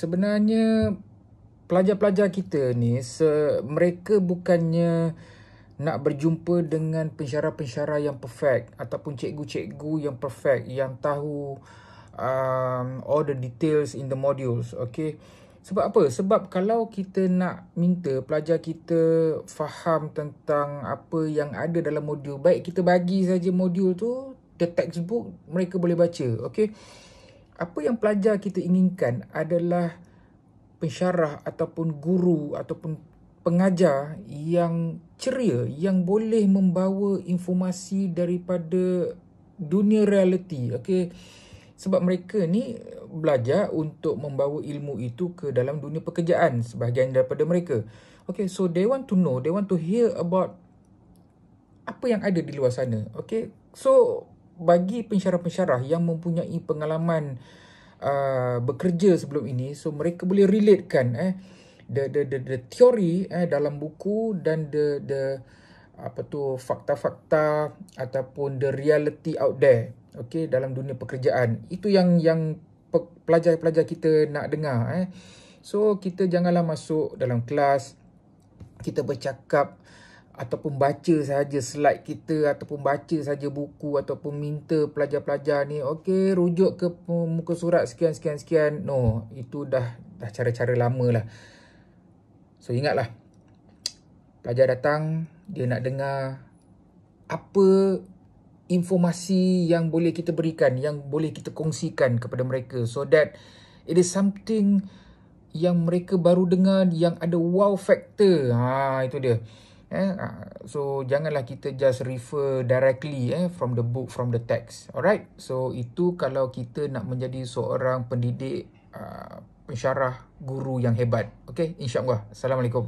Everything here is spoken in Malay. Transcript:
sebenarnya pelajar-pelajar kita ni, mereka bukannya nak berjumpa dengan pensyarah-pensyarah yang perfect ataupun cikgu-cikgu yang perfect, yang tahu all the details in the modules. Okay, sebab apa? Sebab kalau kita nak minta pelajar kita faham tentang apa yang ada dalam modul, baik kita bagi saja modul tu, the textbook, mereka boleh baca. Okay, apa yang pelajar kita inginkan adalah pensyarah ataupun guru ataupun pengajar yang ceria, yang boleh membawa informasi daripada dunia realiti. Okay, sebab mereka ni belajar untuk membawa ilmu itu ke dalam dunia pekerjaan, sebahagian daripada mereka. Okay, so they want to know, they want to hear about apa yang ada di luar sana. Okay, so bagi pensyarah-pensyarah yang mempunyai pengalaman bekerja sebelum ini, so mereka boleh relatekan the theory dalam buku dan the fakta-fakta ataupun the reality out there, okay, dalam dunia pekerjaan. Itu yang pelajar-pelajar kita nak dengar. So kita janganlah masuk dalam kelas kita bercakap ataupun baca saja slide kita, ataupun baca saja buku, ataupun minta pelajar-pelajar ni okey rujuk ke muka surat sekian. No, itu dah cara-cara lama lah. So ingatlah, pelajar datang, dia nak dengar apa informasi yang boleh kita berikan, yang boleh kita kongsikan kepada mereka, so that it is something yang mereka baru dengar, yang ada wow factor. Itu dia. So janganlah kita just refer directly from the book, from the text. Alright, so itu kalau kita nak menjadi seorang pendidik, pensyarah, guru yang hebat. Okay, insyaAllah. Assalamualaikum.